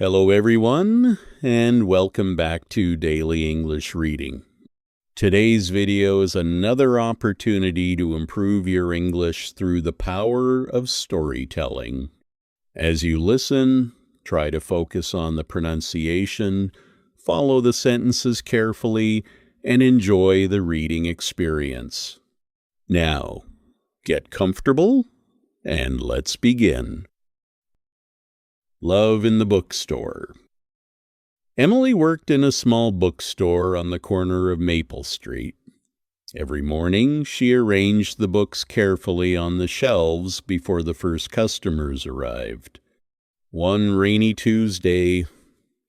Hello everyone, and welcome back to Daily English Reading. Today's video is another opportunity to improve your English through the power of storytelling. As you listen, try to focus on the pronunciation, follow the sentences carefully, and enjoy the reading experience. Now, get comfortable, and let's begin. Love in the Bookstore. Emily worked in a small bookstore on the corner of Maple Street. Every morning, she arranged the books carefully on the shelves before the first customers arrived. One rainy Tuesday,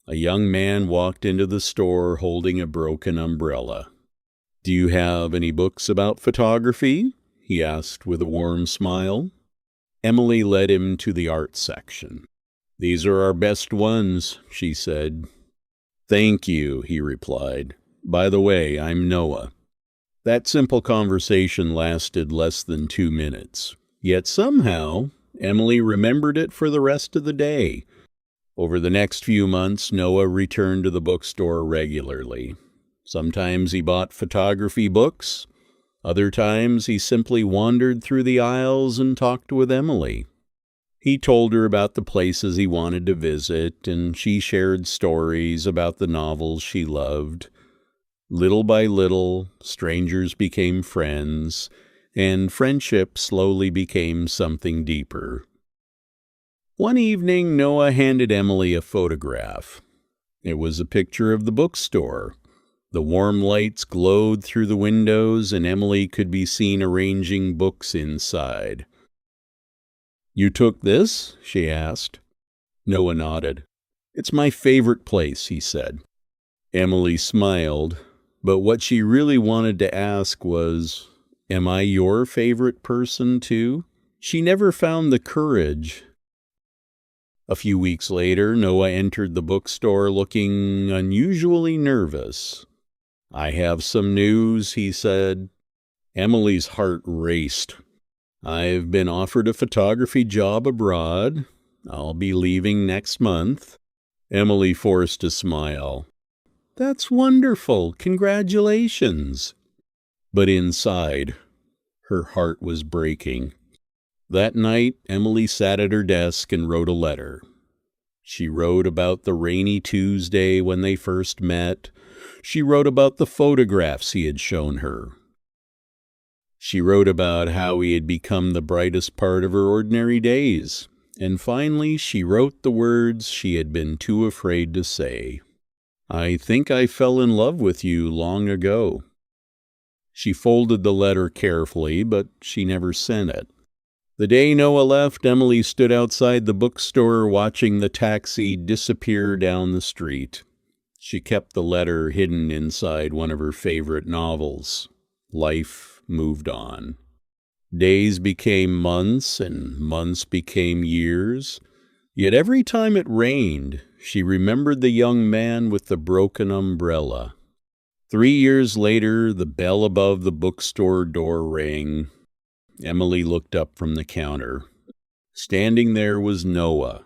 a young man walked into the store holding a broken umbrella. "Do you have any books about photography?" he asked with a warm smile. Emily led him to the art section. "These are our best ones," she said. "Thank you," he replied. "By the way, I'm Noah." That simple conversation lasted less than 2 minutes. Yet somehow, Emily remembered it for the rest of the day. Over the next few months, Noah returned to the bookstore regularly. Sometimes he bought photography books. Other times, he simply wandered through the aisles and talked with Emily. He told her about the places he wanted to visit, and she shared stories about the novels she loved. Little by little, strangers became friends, and friendship slowly became something deeper. One evening, Noah handed Emily a photograph. It was a picture of the bookstore. The warm lights glowed through the windows, and Emily could be seen arranging books inside. "You took this?" she asked. Noah nodded. "It's my favorite place," he said. Emily smiled, but what she really wanted to ask was, "Am I your favorite person too?" She never found the courage. A few weeks later, Noah entered the bookstore looking unusually nervous. "I have some news," he said. Emily's heart raced. "I've been offered a photography job abroad. I'll be leaving next month." Emily forced a smile. "That's wonderful. Congratulations." But inside, her heart was breaking. That night, Emily sat at her desk and wrote a letter. She wrote about the rainy Tuesday when they first met. She wrote about the photographs he had shown her. She wrote about how he had become the brightest part of her ordinary days. And finally, she wrote the words she had been too afraid to say. "I think I fell in love with you long ago." She folded the letter carefully, but she never sent it. The day Noah left, Emily stood outside the bookstore watching the taxi disappear down the street. She kept the letter hidden inside one of her favorite novels. Life moved on. Days became months, and months became years. Yet every time it rained, she remembered the young man with the broken umbrella. 3 years later, the bell above the bookstore door rang. Emily looked up from the counter. Standing there was Noah,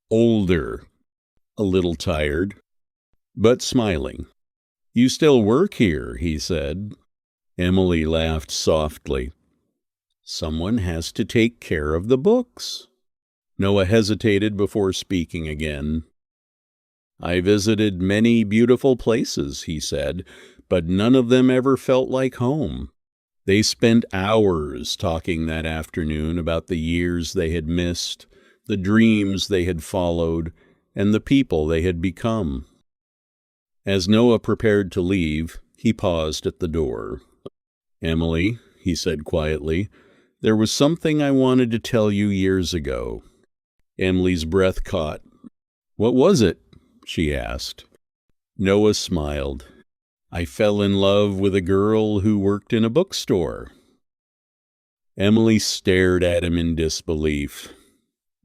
older, a little tired, but smiling. "You still work here," he said. Emily laughed softly. "Someone has to take care of the books." Noah hesitated before speaking again. "I visited many beautiful places," he said, "but none of them ever felt like home." They spent hours talking that afternoon about the years they had missed, the dreams they had followed, and the people they had become. As Noah prepared to leave, he paused at the door. "Emily," he said quietly, "there was something I wanted to tell you years ago." Emily's breath caught. "What was it?" she asked. Noah smiled. "I fell in love with a girl who worked in a bookstore." Emily stared at him in disbelief.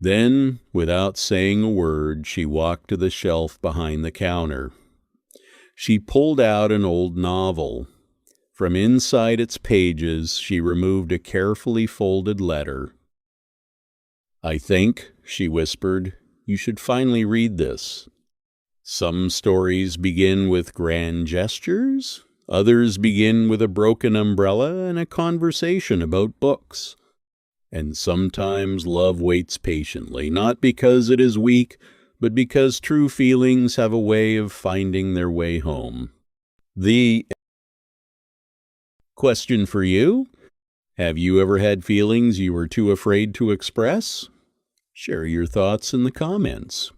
Then, without saying a word, she walked to the shelf behind the counter. She pulled out an old novel. From inside its pages, she removed a carefully folded letter. "I think," she whispered, you should finally read this. Some stories begin with grand gestures. Others begin with a broken umbrella and a conversation about books. And sometimes love waits patiently, not because it is weak, but because true feelings have a way of finding their way home. The question for you: have you ever had feelings you were too afraid to express? Share your thoughts in the comments.